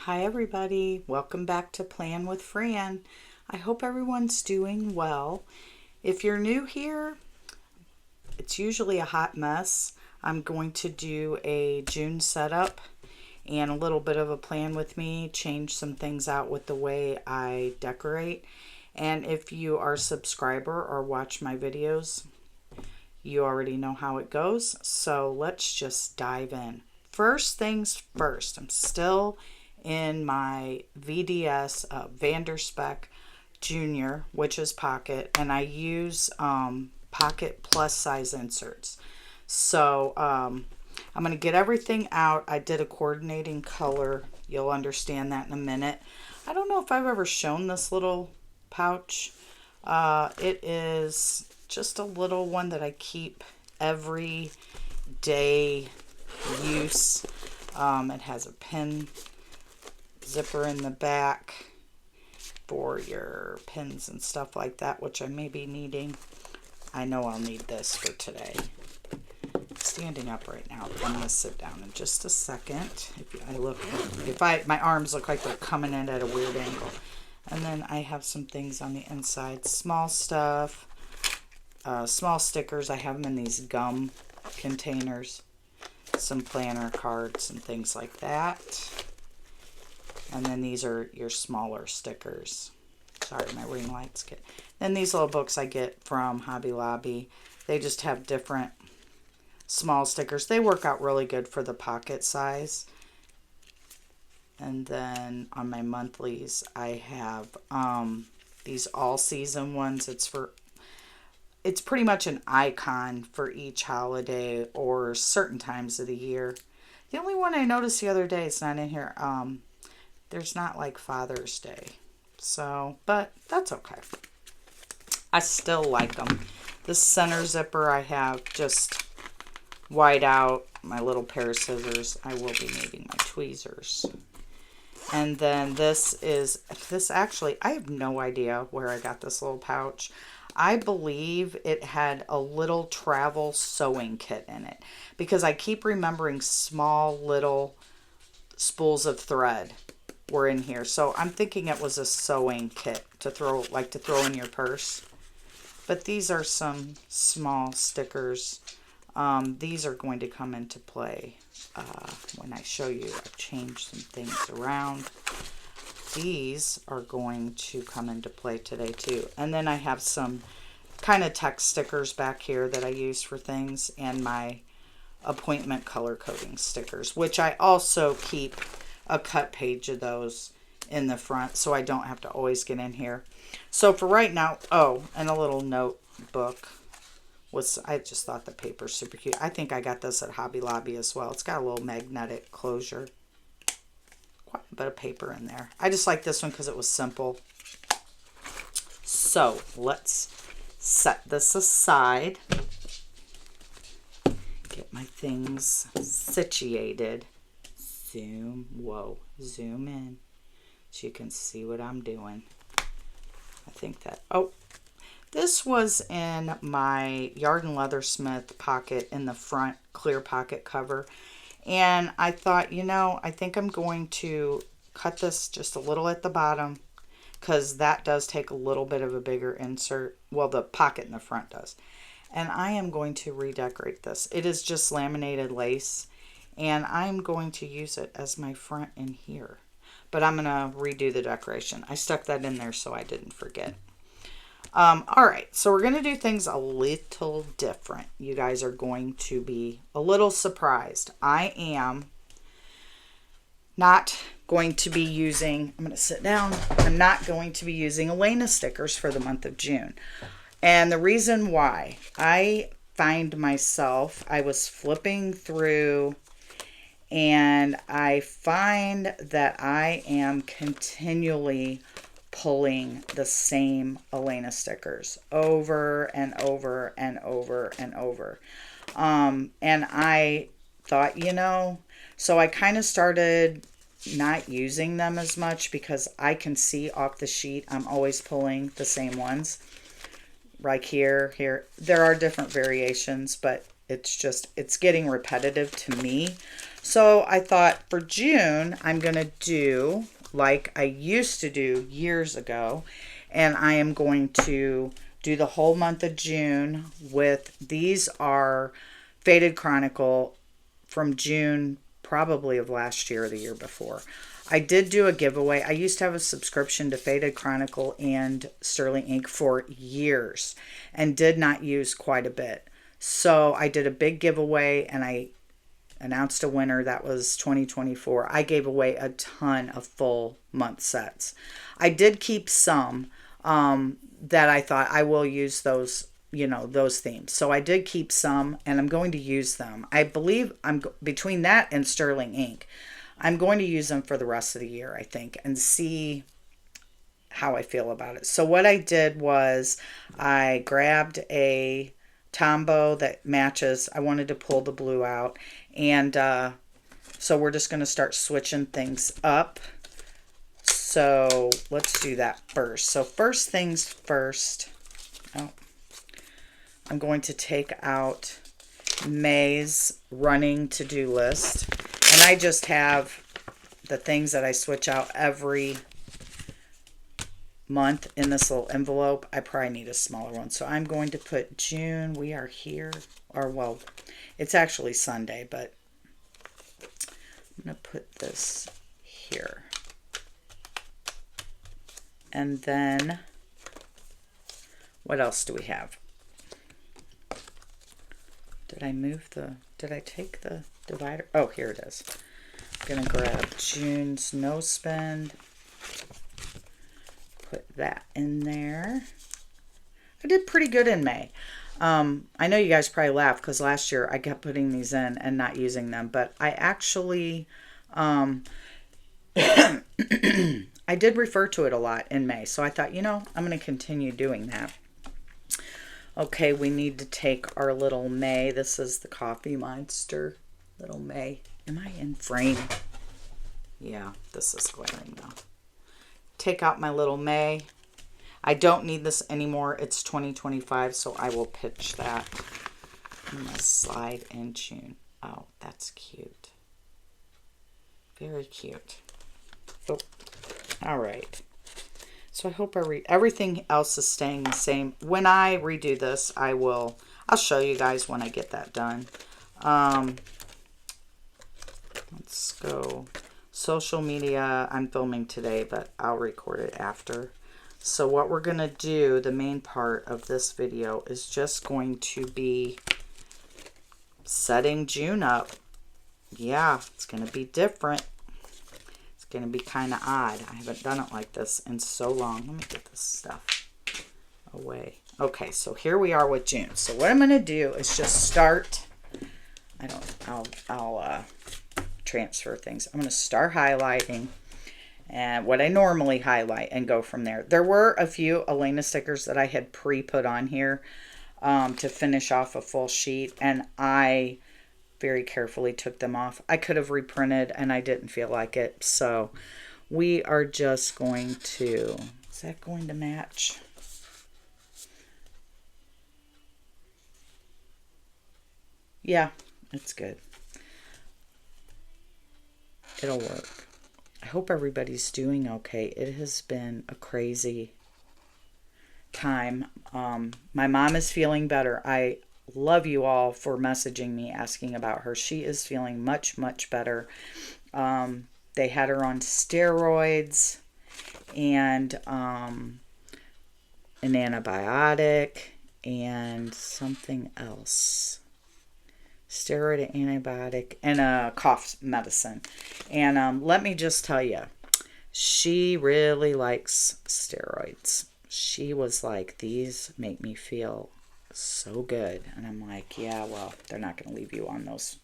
Hi everybody, welcome back to Plan with Fran. I hope everyone's doing well. If you're new here, it's usually a hot mess. I'm going to do a June setup and a little bit of a plan with me, change some things out with the way I decorate. And if you are a subscriber or watch my videos, you already know how it goes. So let's just dive in. First things first, I'm still in my VDS Spek Junior, which is pocket, and I use pocket plus size inserts. So I'm going to get everything out. I did a coordinating color. You'll understand that in a minute. I don't know if I've ever shown this little pouch. It is just a little one that I keep every day use. It has a pin zipper in the back for your pins and stuff like that, which I may be needing. I know I'll need this for today. Standing up right now. I'm going to sit down in just a second. My arms look like they're coming in at a weird angle. And then I have some things on the inside. Small stuff. Small stickers. I have them in these gum containers. Some planner cards and things like that. And then these are your smaller stickers. Sorry, my ring lights get. Then these little books I get from Hobby Lobby. They just have different small stickers. They work out really good for the pocket size. And then on my monthlies, I have these all-season ones. It's pretty much an icon for each holiday or certain times of the year. The only one I noticed the other day, it's not in here, there's not like Father's Day. So, but that's okay. I still like them. The center zipper I have just white out. My little pair of scissors. I will be needing my tweezers. And then this actually, I have no idea where I got this little pouch. I believe it had a little travel sewing kit in it because I keep remembering small little spools of thread were in here. So I'm thinking it was a sewing kit to throw in your purse. But these are some small stickers. These are going to come into play when I show you. I've changed some things around. These are going to come into play today too. And then I have some kind of text stickers back here that I use for things, and my appointment color coding stickers, which I also keep a cut page of those in the front so I don't have to always get in here. So for right now, and a little notebook. I just thought the paper's super cute. I think I got this at Hobby Lobby as well. It's got a little magnetic closure. Quite a bit of paper in there. I just like this one because it was simple. So let's set this aside. Get my things situated. Zoom in so you can see what I'm doing. I think that, this was in my Yard and Leathersmith pocket in the front, clear pocket cover. And I thought, I think I'm going to cut this just a little at the bottom because that does take a little bit of a bigger insert. Well, the pocket in the front does. And I am going to redecorate this. It is just laminated lace. And I'm going to use it as my front in here. But I'm going to redo the decoration. I stuck that in there so I didn't forget. All right, so we're going to do things a little different. You guys are going to be a little surprised. I am not going to be using, I'm going to sit down. I'm not going to be using Elena stickers for the month of June. And the reason why, I find myself, I was flipping through and I find that I am continually pulling the same Elena stickers over and over and over and over. And I thought, so I kind of started not using them as much because I can see off the sheet I'm always pulling the same ones. Like here. There are different variations, but it's getting repetitive to me. So I thought for June, I'm going to do like I used to do years ago. And I am going to do the whole month of June with, these are Faded Chronicle from June, probably of last year or the year before. I did do a giveaway. I used to have a subscription to Faded Chronicle and Sterling Ink for years and did not use quite a bit. So I did a big giveaway and I announced a winner. That was 2024. I gave away a ton of full month sets. I did keep some that I thought I will use those, those themes. So I did keep some and I'm going to use them. I believe I'm between that and Sterling Ink. I'm going to use them for the rest of the year, I think, and see how I feel about it. So what I did was I grabbed a Tombow that matches. I wanted to pull the blue out. And so we're just going to start switching things up. So let's do that first. So first things first, I'm going to take out May's running to-do list. And I just have the things that I switch out every month in this little envelope. I probably need a smaller one. So I'm going to put June. We are here. Or, well, it's actually Sunday, but I'm going to put this here. And then, what else do we have? Did I take the divider? Oh, here it is. I'm going to grab June's no spend. Put that in there. I did pretty good in May. I know you guys probably laugh because last year I kept putting these in and not using them, but I actually, I did refer to it a lot in May. So I thought, I'm going to continue doing that. Okay, we need to take our little May. This is the Coffee Monster. Little May. Am I in frame? Yeah, this is glaring now. Take out my little May. I don't need this anymore. It's 2025, so I will pitch that. I'm going to slide in June. Oh, that's cute. Very cute. Oh, all right. So I hope everything else is staying the same. When I redo this, I'll show you guys when I get that done. Let's go. Social media, I'm filming today, but I'll record it after. So what we're going to do, the main part of this video, is just going to be setting June up. Yeah, it's going to be different. It's going to be kind of odd. I haven't done it like this in so long. Let me get this stuff away. Okay, so here we are with June. So what I'm going to do is just start. I'll transfer things. I'm going to start highlighting and what I normally highlight and go from there. There were a few Elena stickers that I had pre-put on here to finish off a full sheet, and I very carefully took them off. I could have reprinted and I didn't feel like it, so we are just going to, is that going to match? Yeah, it's good. It'll work. I hope everybody's doing okay. It has been a crazy time. My mom is feeling better. I love you all for messaging me asking about her. She is feeling much, much better. They had her on steroids and an antibiotic and something else. Steroid, antibiotic, and a cough medicine. And let me just tell you, she really likes steroids. She was like, these make me feel so good. And I'm like, yeah, well, they're not going to leave you on those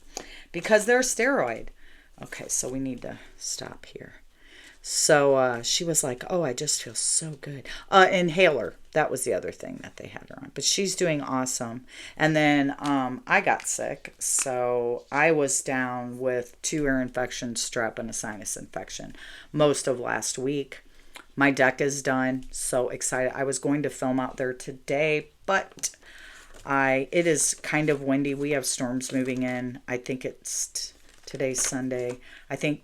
because they're a steroid. Okay, so we need to stop here. So she was like, oh, I just feel so good. Inhaler. That was the other thing that they had her on. But she's doing awesome. And then I got sick. So I was down with 2 ear infections, strep, and a sinus infection most of last week. My deck is done. So excited. I was going to film out there today, but it is kind of windy. We have storms moving in. I think it's Today's Sunday. I think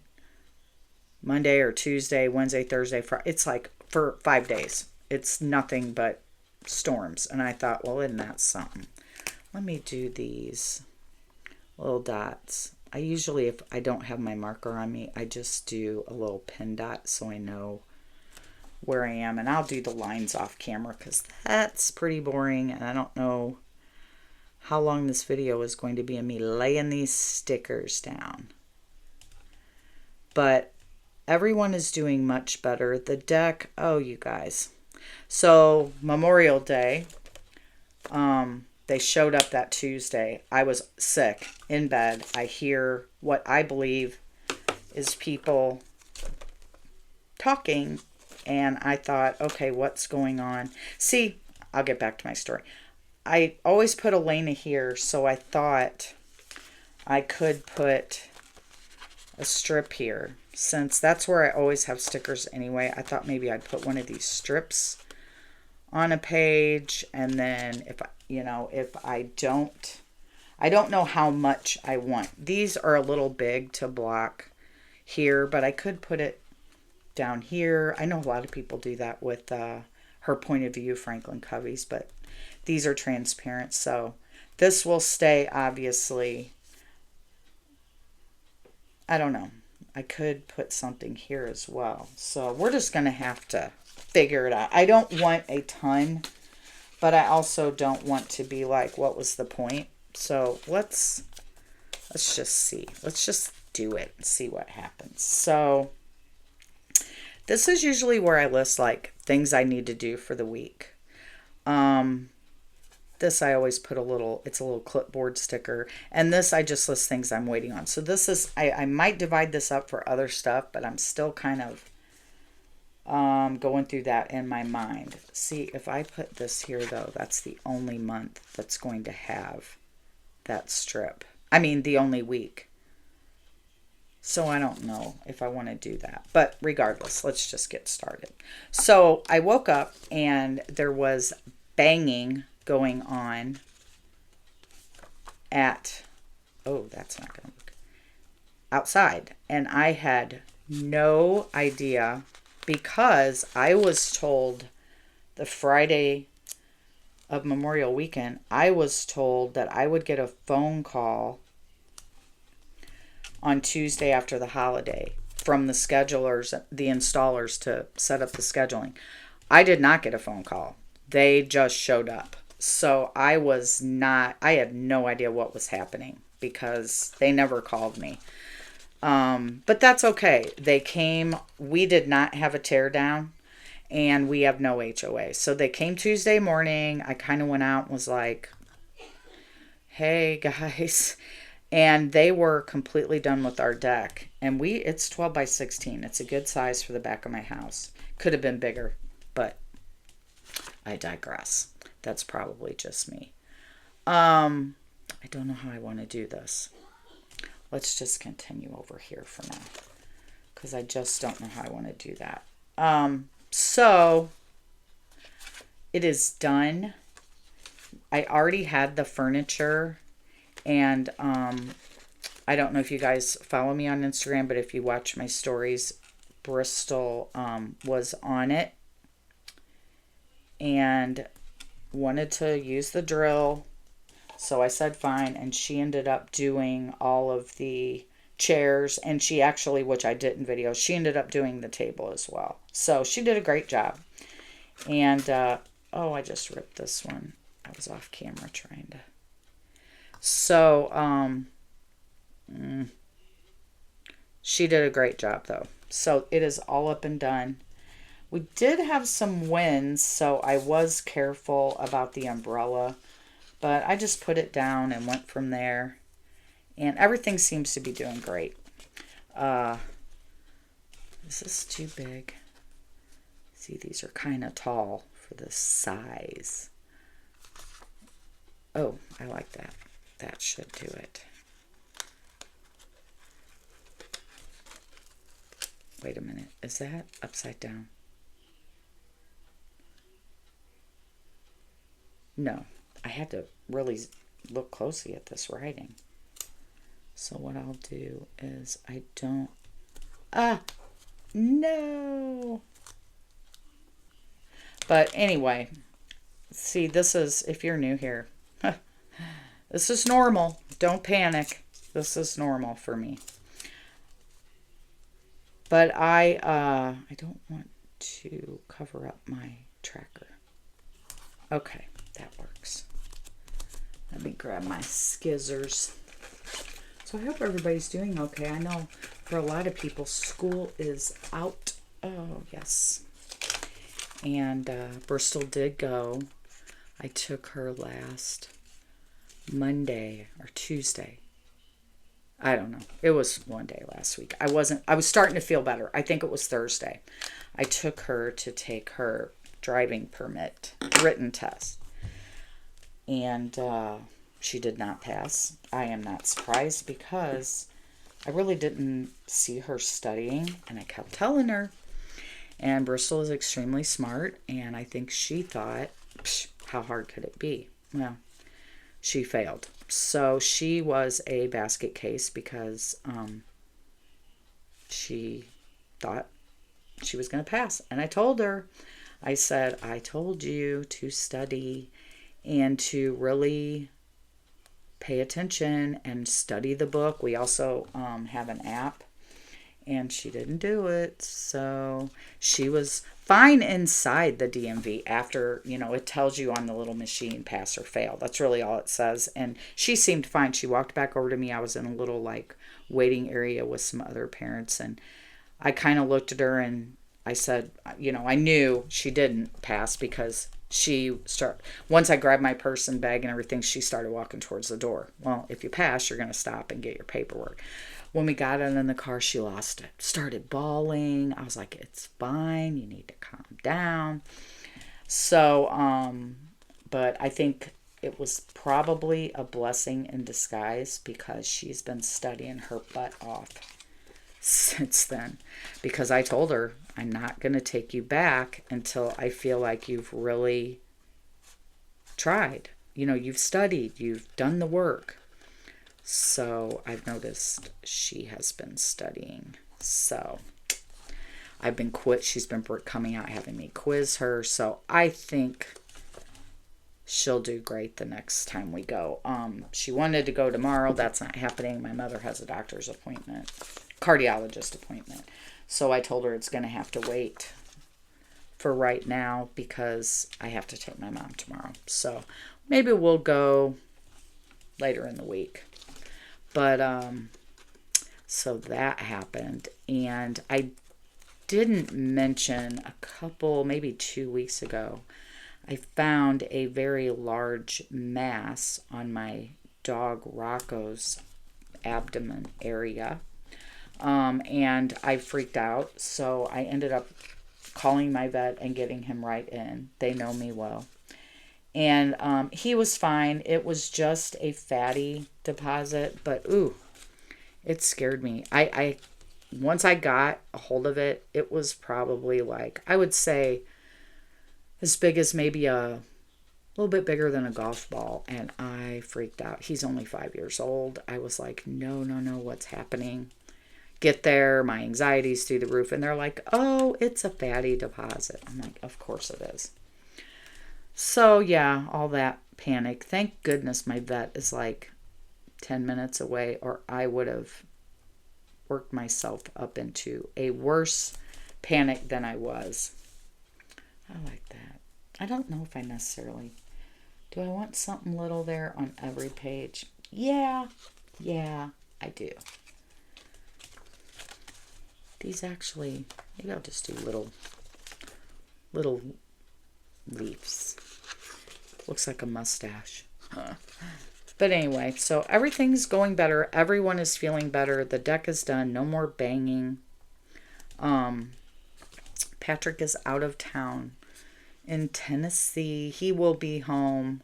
Monday or Tuesday, Wednesday, Thursday, Friday. It's like for 5 days. It's nothing but storms. And I thought, well, isn't that something? Let me do these little dots. I usually, if I don't have my marker on me, I just do a little pin dot so I know where I am. And I'll do the lines off camera because that's pretty boring. And I don't know how long this video is going to be of me laying these stickers down. But everyone is doing much better. The deck, oh, you guys. So Memorial Day, they showed up that Tuesday. I was sick in bed. I hear what I believe is people talking, and I thought, okay, what's going on? See, I'll get back to my story. I always put Elena here, so I thought I could put a strip here. Since that's where I always have stickers anyway, I thought maybe I'd put one of these strips on a page, and then if I don't know how much I want. These are a little big to block here, but I could put it down here. I know a lot of people do that with her point of view, Franklin Covey's, but these are transparent, so this will stay, obviously. I don't know. I could put something here as well. So we're just going to have to figure it out. I don't want a ton, but I also don't want to be like, what was the point? So let's just see. Let's just do it and see what happens. So this is usually where I list like things I need to do for the week. This I always put it's a little clipboard sticker. And this I just list things I'm waiting on. So this is, I might divide this up for other stuff, but I'm still kind of going through that in my mind. See, if I put this here though, that's the only month that's going to have that strip. I mean, the only week. So I don't know if I want to do that. But regardless, let's just get started. So I woke up and there was banging going on at, oh, that's not going to work, outside. And I had no idea because I was told the Friday of Memorial Weekend, I was told that I would get a phone call on Tuesday after the holiday from the schedulers, the installers, to set up the scheduling. I did not get a phone call. They just showed up. So I had no idea what was happening because they never called me. But that's okay. They came. We did not have a tear down and we have no HOA. So they came Tuesday morning. I kind of went out and was like, hey guys. And they were completely done with our deck. And it's 12 by 16. It's a good size for the back of my house. Could have been bigger, but I digress. That's probably just me. I don't know how I want to do this. Let's just continue over here for now, because I just don't know how I want to do that. So it is done. I already had the furniture, and I don't know if you guys follow me on Instagram, but if you watch my stories, Bristol was on it and wanted to use the drill. So I said fine, and she ended up doing all of the chairs, and she actually, which I didn't video, she ended up doing the table as well. So she did a great job. And oh, I just ripped this one. I was off camera trying to. So she did a great job though. So it is all up and done. We did have some winds, so I was careful about the umbrella, but I just put it down and went from there. And everything seems to be doing great. Is this too big? See, these are kind of tall for this size. Oh, I like that. That should do it. Wait a minute. Is that upside down? No. I had to really look closely at this writing. So what I'll do is no. But anyway, see, this is, if you're new here, this is normal. Don't panic. This is normal for me. But I don't want to cover up my tracker. Okay, that works. Let me grab my skizzers. So I hope everybody's doing okay. I know for a lot of people, school is out. Oh, yes. And Bristol did go. I took her last Monday or Tuesday. I don't know. It was one day last week. I was starting to feel better. I think it was Thursday. I took her to take her driving permit written test. And she did not pass. I am not surprised because I really didn't see her studying. And I kept telling her. And Bristol is extremely smart. And I think she thought, how hard could it be? Well, she failed. So she was a basket case because she thought she was going to pass. And I told her, I said, I told you to study and to really pay attention and study the book. We also have an app. And she didn't do it. So she was fine inside the DMV after, it tells you on the little machine, pass or fail. That's really all it says. And she seemed fine. She walked back over to me. I was in a little waiting area with some other parents. And I kind of looked at her and I said, I knew she didn't pass because once I grabbed my purse and bag and everything, she started walking towards the door. Well, if you pass, you're going to stop and get your paperwork. When we got out in the car, she lost it. Started bawling. I was like, it's fine. You need to calm down. So, but I think it was probably a blessing in disguise because she's been studying her butt off since then. Because I told her, I'm not going to take you back until I feel like you've really tried. You've studied. You've done the work. So I've noticed she has been studying. So she's been coming out having me quiz her. So I think she'll do great the next time we go. She wanted to go tomorrow. That's not happening. My mother has a doctor's appointment, cardiologist appointment. So I told her it's going to have to wait for right now because I have to take my mom tomorrow. So maybe we'll go later in the week. But, so that happened. And I didn't mention maybe 2 weeks ago, I found a very large mass on my dog Rocco's abdomen area. And I freaked out. So I ended up calling my vet and getting him right in. They know me well. And he was fine. It was just a fatty deposit, but it scared me. I once I got a hold of it, it was probably I would say as big as maybe a little bit bigger than a golf ball, and I freaked out. He's only 5 years old. I was like, no, what's happening? Get there, my anxiety's through the roof, and they're like, oh, it's a fatty deposit. I'm like, of course it is. So, yeah, all that panic. Thank goodness my vet is 10 minutes away, or I would have worked myself up into a worse panic than I was. I like that. I don't know if I necessarily... Do I want something little there on every page? Yeah, I do. These actually... Maybe I'll just do little leaves. Looks like a mustache. But anyway, so everything's going better. Everyone is feeling better. The deck is done. No more banging. Patrick is out of town in Tennessee. He will be home.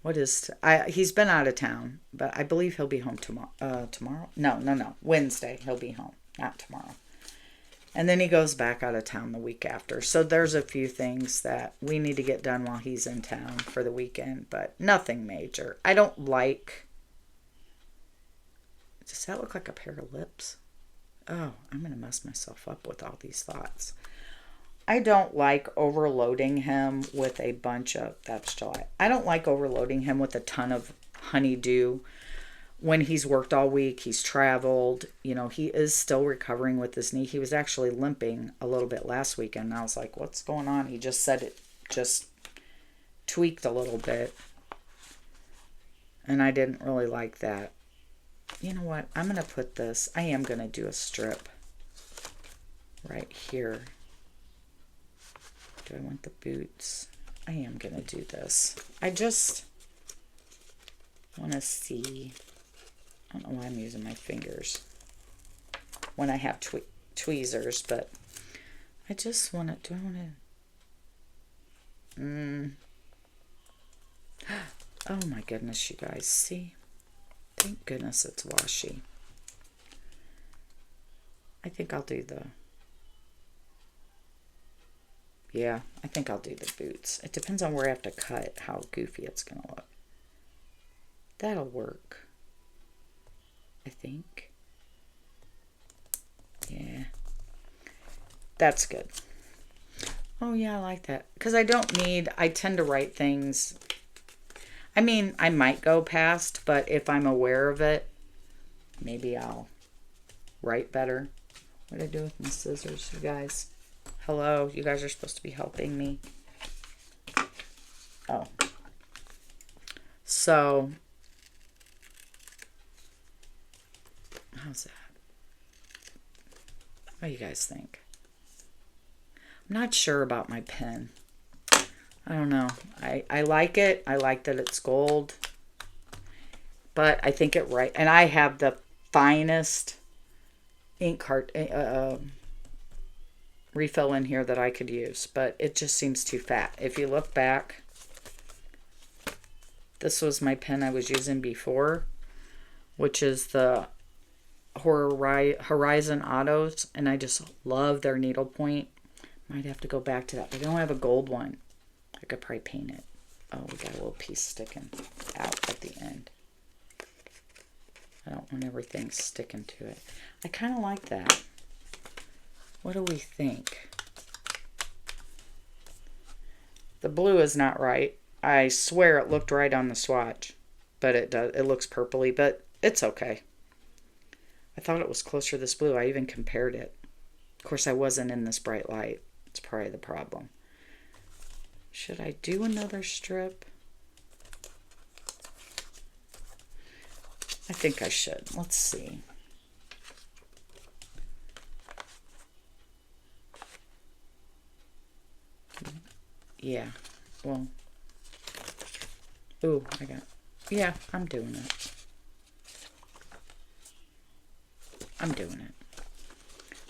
He's been out of town, but I believe he'll be home tomorrow. No. Wednesday he'll be home, not tomorrow. And then he goes back out of town the week after. So there's a few things that we need to get done while he's in town for the weekend, but nothing major. I don't like Does that look like a pair of lips? Oh, I'm going to mess myself up with all these thoughts. I don't like overloading him with a bunch of, that's July. I don't like overloading him with a ton of honeydew. When he's worked all week, he's traveled, he is still recovering with his knee. He was actually limping a little bit last weekend. And I was like, what's going on? He just said it just tweaked a little bit. And I didn't really like that. You know what? I'm going to put this, I am going to do a strip right here. Do I want the boots? I am going to do this. I just want to see. I don't know why I'm using my fingers when I have tweezers, but I just want to, do I want to? Oh my goodness, you guys. See? Thank goodness it's washi. I think I'll do the, yeah, I think I'll do the boots. It depends on where I have to cut, how goofy it's going to look. That'll work, I think. Yeah. That's good. Oh, yeah, I like that. Because I tend to write things. I mean, I might go past, but if I'm aware of it, maybe I'll write better. What did I do with my scissors, you guys? Hello, you guys are supposed to be helping me. Oh. So, how's that? What do you guys think? I'm not sure about my pen. I don't know. I like it. I like that it's gold. But I think it right. And I have the finest ink refill in here that I could use, but it just seems too fat. If you look back, this was my pen I was using before, which is the Horizon Autos, and I just love their needlepoint. Might have to go back to that, but I don't have a gold one. I could probably paint it. Oh, we got a little piece sticking out at the end. I don't want everything sticking to it. I kind of like that. What do we think? The blue is not right. I swear it looked right on the swatch, but it does. It looks purpley, but it's okay. I thought it was closer to this blue. I even compared it. Of course, I wasn't in this bright light. It's probably the problem. Should I do another strip? I think I should. Let's see. Yeah. Well. Ooh, yeah, I'm doing it. I'm doing it.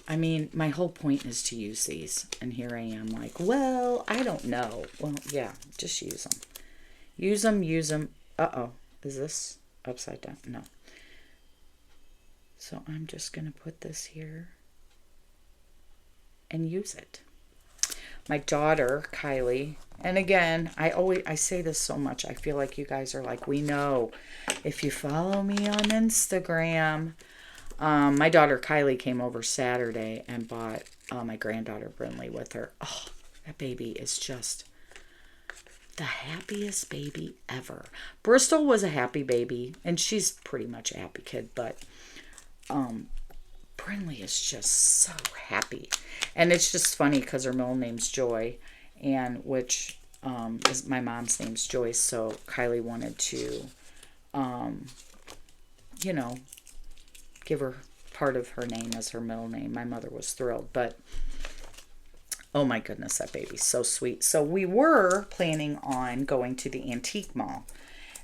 I mean, my whole point is to use these. And here I am like, well, I don't know. Well, yeah, just use them. Use them, use them. Uh-oh. Is this upside down? No. So I'm just going to put this here and use it. My daughter, Kylie, and again, I say this so much. I feel like you guys are like, we know. If you follow me on Instagram, my daughter Kylie came over Saturday and bought my granddaughter Brinley with her. Oh, that baby is just the happiest baby ever. Bristol was a happy baby, and she's pretty much a happy kid, but Brinley is just so happy. And it's just funny because her middle name's Joy, and which is my mom's name's Joyce, so Kylie wanted to, give her part of her name as her middle name. My mother was thrilled, but oh my goodness, that baby's so sweet. So we were planning on going to the antique mall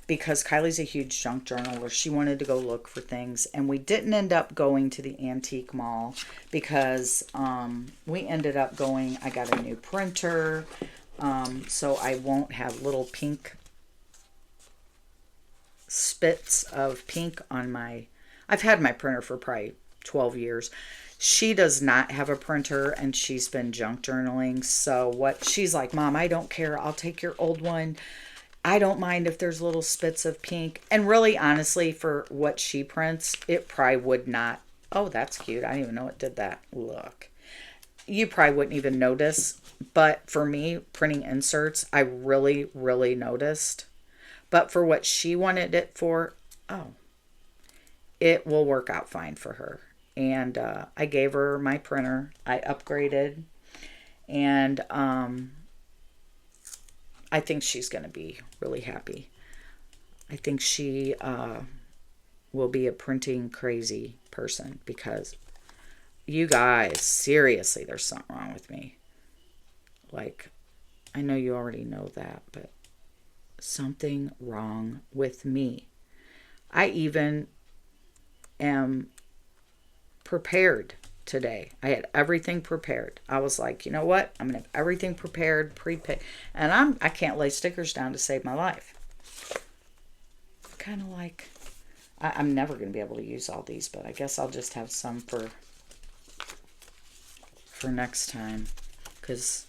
because Kylie's a huge junk journaler. She wanted to go look for things, and we didn't end up going to the antique mall because we ended up going, I got a new printer, so I won't have little pink spits of pink on my, I've had my printer for probably 12 years. She does not have a printer, and she's been junk journaling. So what she's like, Mom, I don't care. I'll take your old one. I don't mind if there's little spits of pink. And really, honestly, for what she prints, it probably would not. Oh, that's cute. I didn't even know it did that. Look. You probably wouldn't even notice. But for me, printing inserts, I really, really noticed. But for what she wanted it for, oh, it will work out fine for her. And I gave her my printer. I upgraded. And I think she's going to be really happy. I think she will be a printing crazy person because you guys, seriously, there's something wrong with me. Like, I know you already know that, but something wrong with me. I even am prepared today. I had everything prepared. I was like, you know what? I'm going to have everything prepared, prepaid. And I can't lay stickers down to save my life. Kind of like, I'm never going to be able to use all these, but I guess I'll just have some for next time. Because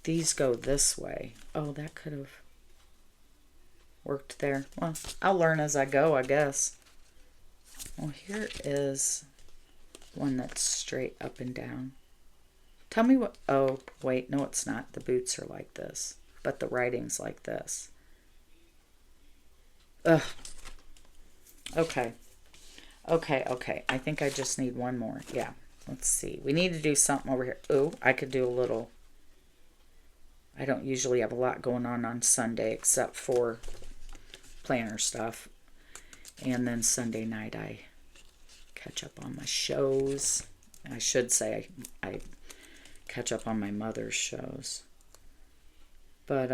these go this way. Oh, that could have worked there. Well, I'll learn as I go, I guess. Well, here is one that's straight up and down. Tell me what... Oh, wait. No, it's not. The boots are like this. But the writing's like this. Ugh. Okay. Okay. I think I just need one more. Yeah. Let's see. We need to do something over here. Oh, I could do a little... I don't usually have a lot going on Sunday except for planner stuff. And then Sunday night I catch up on my shows. I should say I catch up on my mother's shows. But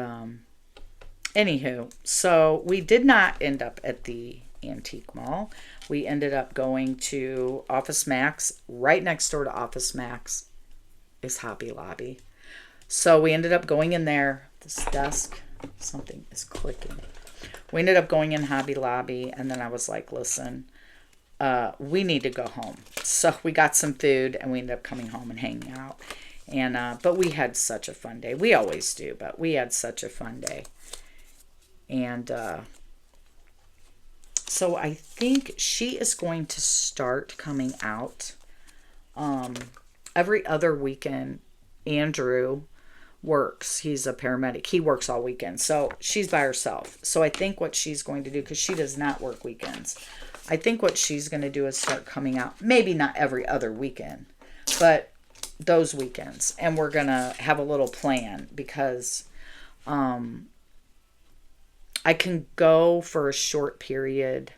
anywho, so we did not end up at the antique mall. We ended up going to Office Max. Right next door to Office Max is Hobby Lobby. So we ended up going in there. This desk, something is clicking. We ended up going in Hobby Lobby, and then I was like, listen, we need to go home. So we got some food, and we ended up coming home and hanging out. And but we had such a fun day. We always do, but we had such a fun day. And so I think she is going to start coming out every other weekend. Andrew works. He's a paramedic. He works all weekend. So she's by herself. So I think what she's going to do, because she does not work weekends, I think what she's going to do is start coming out. Maybe not every other weekend, but those weekends. And we're going to have a little plan because I can go for a short period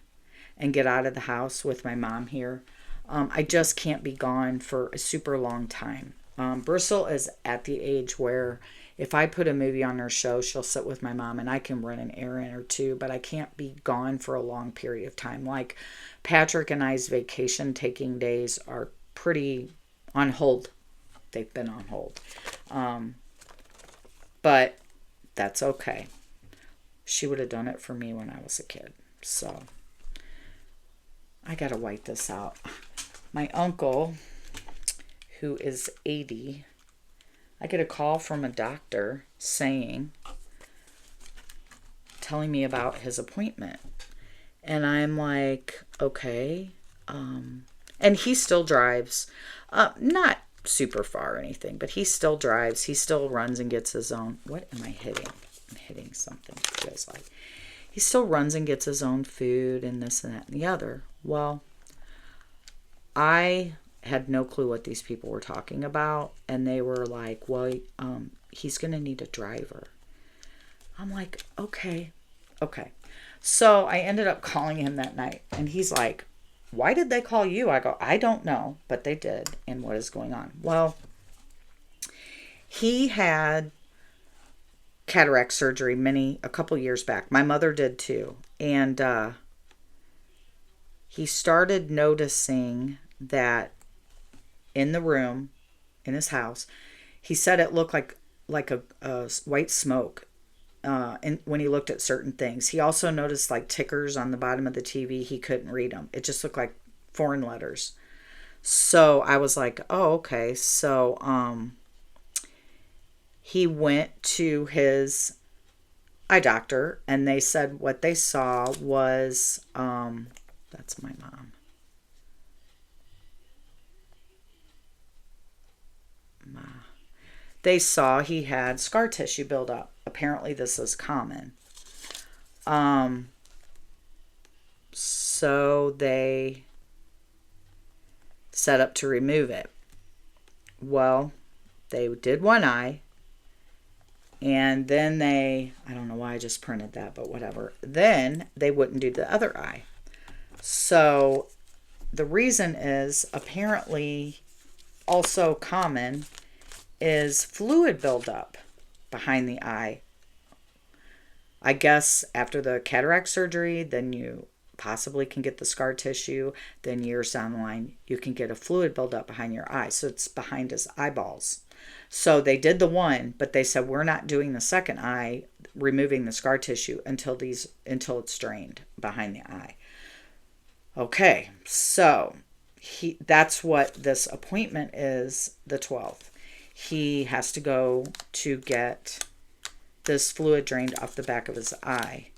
and get out of the house with my mom here. I just can't be gone for a super long time. Bristle is at the age where if I put a movie on her show, she'll sit with my mom and I can run an errand or two, but I can't be gone for a long period of time. Like Patrick and I's vacation taking days are pretty on hold. They've been on hold. But that's okay. She would have done it for me when I was a kid. So I got to wipe this out. My uncle, who is 80, I get a call from a doctor telling me about his appointment. And I'm like, okay. And he still drives, not super far or anything, but he still drives. He still runs and gets his own. What am I hitting? I'm hitting something. It feels like he still runs and gets his own food and this and that and the other. Well, I had no clue what these people were talking about, and they were like, well, he's going to need a driver. I'm like, okay. So I ended up calling him that night, and he's like, why did they call you? I go, I don't know, but they did, and what is going on? Well, he had cataract surgery a couple years back. My mother did too, and he started noticing that in the room, in his house, he said it looked like a white smoke and when he looked at certain things. He also noticed like tickers on the bottom of the TV. He couldn't read them. It just looked like foreign letters. So I was like, oh, okay. So he went to his eye doctor, and they said what they saw was, that's my mom. They saw he had scar tissue buildup. Apparently this is common. So they set up to remove it. Well, they did one eye, and then I don't know why I just printed that, but whatever. Then they wouldn't do the other eye. So the reason is apparently also common is fluid buildup behind the eye. I guess after the cataract surgery, then you possibly can get the scar tissue. Then years down the line, you can get a fluid buildup behind your eye. So it's behind his eyeballs. So they did the one, but they said, we're not doing the second eye, removing the scar tissue until it's drained behind the eye. Okay, so that's what this appointment is, the 12th. He has to go to get this fluid drained off the back of his eye.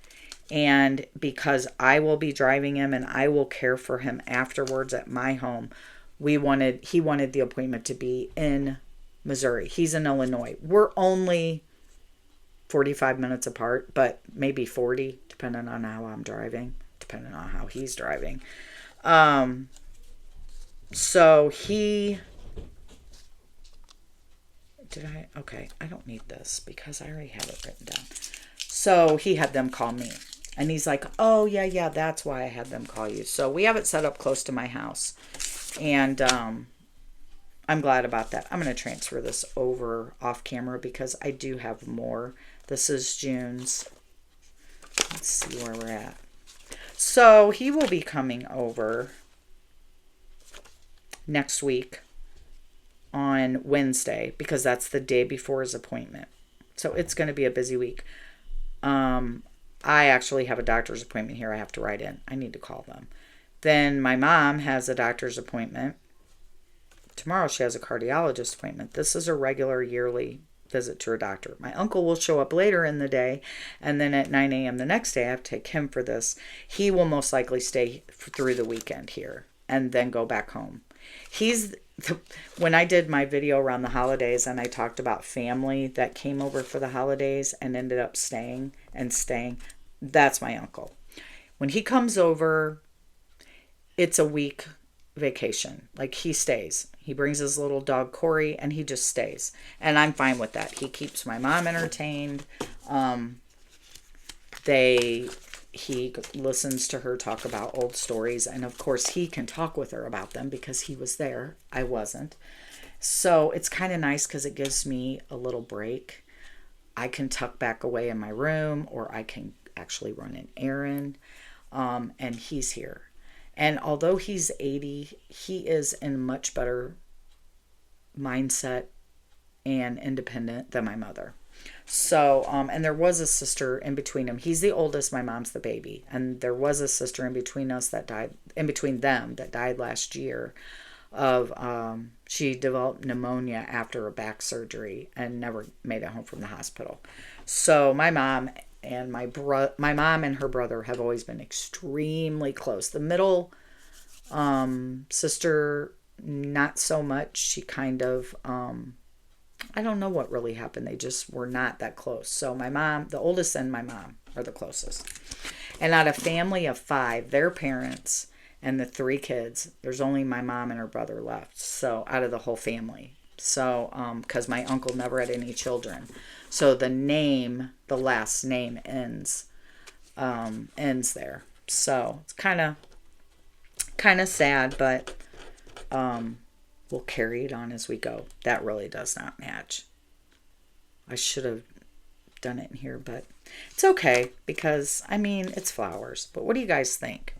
And because I will be driving him and I will care for him afterwards at my home, he wanted the appointment to be in Missouri. He's in Illinois. We're only 45 minutes apart, but maybe 40, depending on how I'm driving, depending on how he's driving. So he... Okay, I don't need this because I already have it written down. So he had them call me. And he's like, oh, yeah, that's why I had them call you. So we have it set up close to my house. And I'm glad about that. I'm going to transfer this over off camera because I do have more. This is June's. Let's see where we're at. So he will be coming over next week on Wednesday because that's the day before his appointment. So it's going to be a busy week. I actually have a doctor's appointment here I have to write in. I need to call them. Then my mom has a doctor's appointment. Tomorrow she has a cardiologist appointment. This is a regular yearly visit to her doctor. My uncle will show up later in the day, and then at 9 a.m. the next day I have to take him for this. He will most likely stay through the weekend here and then go back home. When I did my video around the holidays and I talked about family that came over for the holidays and ended up staying, that's my uncle. When he comes over, it's a week vacation. Like, he stays. He brings his little dog Corey and he just stays. And I'm fine with that. He keeps my mom entertained. He listens to her talk about old stories. And of course he can talk with her about them because he was there. I wasn't. So it's kind of nice because it gives me a little break. I can tuck back away in my room, or I can actually run an errand. And he's here. And although he's 80, he is in much better mindset and independent than my mother. So, and there was a sister in between him. He's the oldest, my mom's the baby. And there was a sister in between us that died, in between them, that died last year she developed pneumonia after a back surgery and never made it home from the hospital. So my mom and my mom and her brother have always been extremely close. The middle sister, not so much. She kind of, I don't know what really happened. They just were not that close. So my mom, the oldest, and my mom are the closest. And out of a family of 5, their parents and the 3 kids, there's only my mom and her brother left. So out of the whole family. So, because my uncle never had any children. So the last name ends there. So it's kind of sad, but we'll carry it on as we go. That really does not match. I should have done it in here, but it's okay because, I mean, it's flowers. But what do you guys think?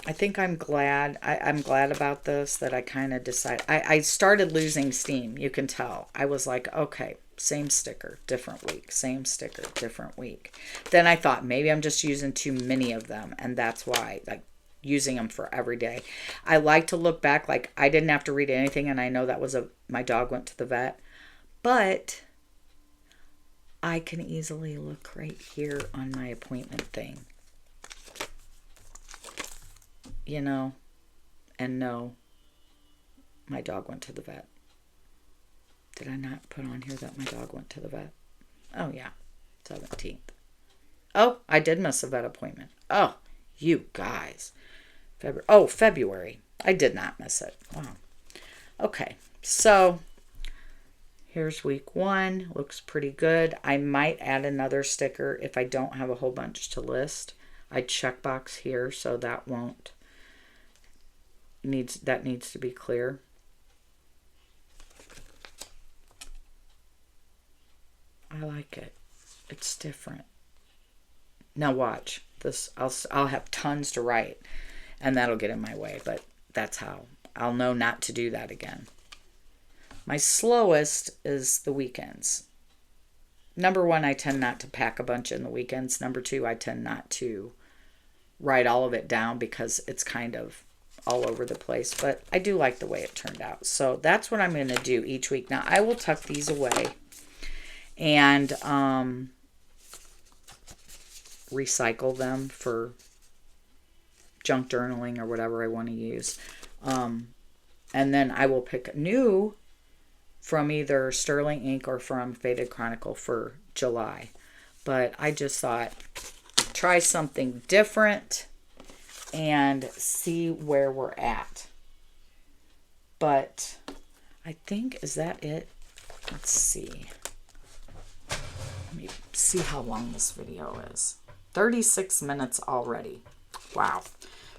I think I'm glad. I'm glad about this, that I kind of decided. I started losing steam. You can tell. I was like, okay, same sticker, different week. Same sticker, different week. Then I thought maybe I'm just using too many of them, and that's why, like, using them for every day. I like to look back, like, I didn't have to read anything, and I know that was my dog went to the vet. But I can easily look right here on my appointment thing. You know, and no, my dog went to the vet. Did I not put on here that my dog went to the vet? Oh, yeah, 17th. Oh, I did miss a vet appointment. Oh, you guys. February. I did not miss it. Wow. Okay, so here's week 1. Looks pretty good. I might add another sticker if I don't have a whole bunch to list. I checkbox here, so that needs to be clear. I like it. It's different. Now watch this. I'll have tons to write, and that'll get in my way. But that's how I'll know not to do that again. My slowest is the weekends. Number 1, I tend not to pack a bunch in the weekends. Number 2, I tend not to write all of it down because it's kind of all over the place. But I do like the way it turned out. So that's what I'm going to do each week. Now I will tuck these away and recycle them for junk journaling or whatever I want to use. And then I will pick new from either Sterling Ink or from Faded Chronicle for July. But I just thought, try something different and see where we're at. But I think, is that it? Let's see. Let me see how long this video is. 36 minutes already. Wow.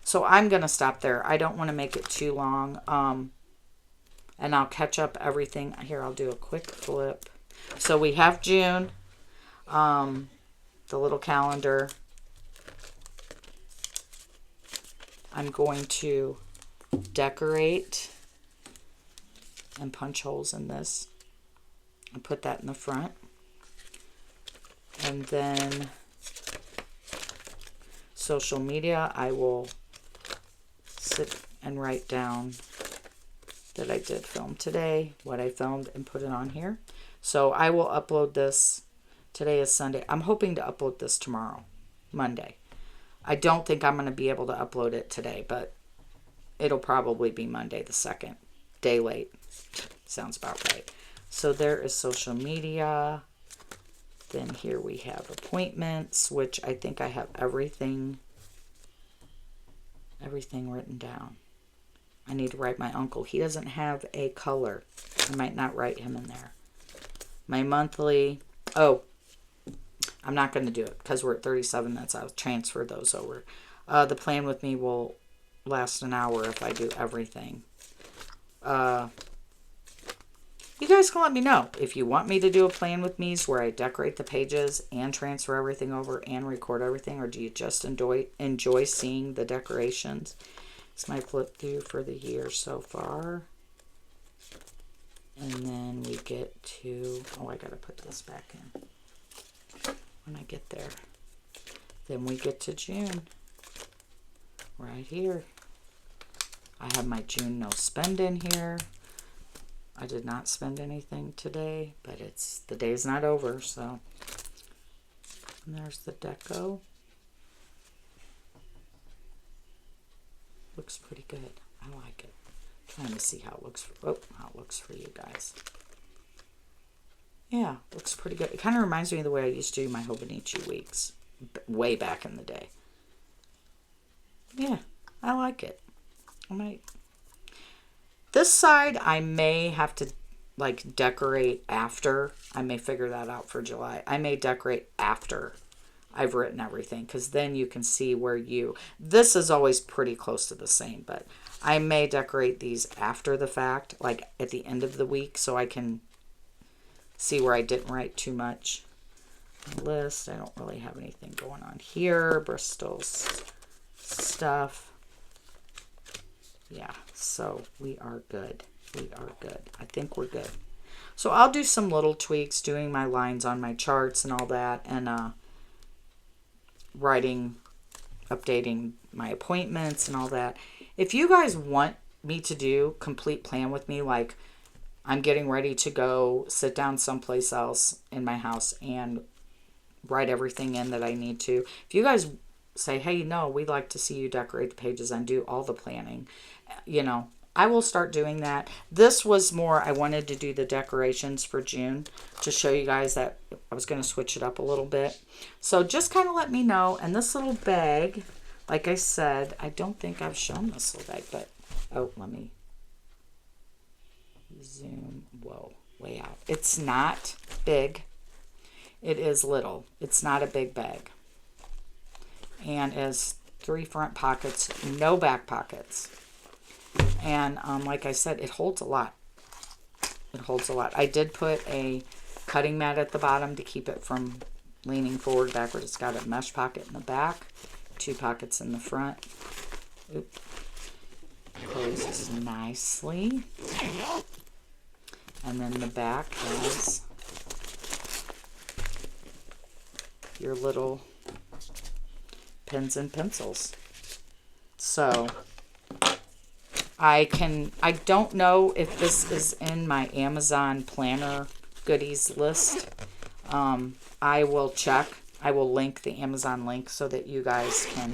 So I'm going to stop there. I don't want to make it too long. And I'll catch up everything. Here, I'll do a quick flip. So we have June. The little calendar. I'm going to decorate and punch holes in this and put that in the front. And then social media, I will sit and write down that I did film today, what I filmed, and put it on here. So I will upload this. Today is Sunday. I'm hoping to upload this tomorrow, Monday. I don't think I'm going to be able to upload it today, but it'll probably be Monday the 2nd. Day late. Sounds about right. So there is social media. Then here we have appointments, which I think I have everything written down. I need to write my uncle. He doesn't have a color. I might not write him in there. My monthly. Oh, I'm not going to do it because we're at 37 minutes. I'll transfer those over. The plan with me will last an hour if I do everything. You guys can let me know if you want me to do a plan with me's where I decorate the pages and transfer everything over and record everything, or do you just enjoy seeing the decorations? It's my flip through for the year so far. And then we get to, oh, I got to put this back in when I get there. Then we get to June. Right here. I have my June no spend in here. I did not spend anything today, but the day's not over, so. And there's the deco. Looks pretty good. I like it. Trying to see how it looks for you guys. Yeah, looks pretty good. It kind of reminds me of the way I used to do my Hobonichi weeks way back in the day. Yeah, I like it. I might. This side I may have to like decorate after. I may figure that out for July. I may decorate after I've written everything, because then you can see where this is always pretty close to the same, but I may decorate these after the fact, like at the end of the week, so I can see where I didn't write too much. List, I don't really have anything going on here. Bristol's stuff. Yeah, so we are good. We are good. I think we're good. So I'll do some little tweaks, doing my lines on my charts and all that, and writing, updating my appointments and all that. If you guys want me to do complete plan with me, like I'm getting ready to go sit down someplace else in my house and write everything in that I need to. If you guys say, hey, no, we'd like to see you decorate the pages and do all the planning, I will start doing that. This was more, I wanted to do the decorations for June to show you guys that I was going to switch it up a little bit. So just kind of let me know. And this little bag, like I said, I don't think I've shown this little bag, but, let me zoom, way out. It's not big. It is little. It's not a big bag. And it has 3 front pockets, no back pockets. And like I said, it holds a lot. It holds a lot. I did put a cutting mat at the bottom to keep it from leaning forward, backward. It's got a mesh pocket in the back, 2 pockets in the front. Oop. Closes nicely. And then the back has your little pens and pencils. So I don't know if this is in my Amazon planner goodies list. I will check. I will link the Amazon link so that you guys can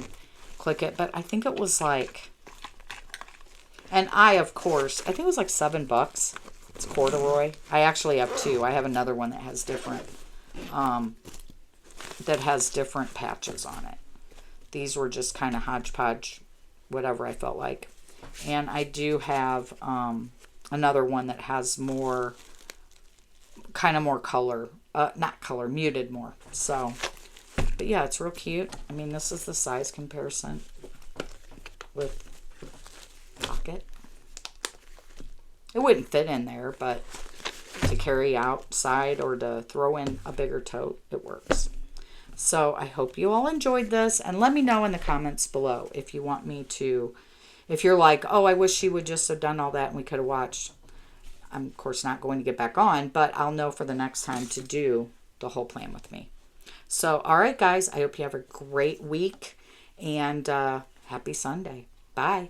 click it. But I think it was like, and of course, I think it was like $7. It's corduroy. I actually have 2. I have another one that has different patches on it. These were just kind of hodgepodge, whatever I felt like. And I do have another one that has more, kind of more color, not color, muted more. So, but yeah, it's real cute. I mean, this is the size comparison with pocket. It wouldn't fit in there, but to carry outside or to throw in a bigger tote, it works. So I hope you all enjoyed this, and let me know in the comments below if you want me to, if you're like, oh, I wish she would just have done all that and we could have watched. I'm, of course, not going to get back on, but I'll know for the next time to do the whole plan with me. So, all right, guys, I hope you have a great week, and happy Sunday. Bye.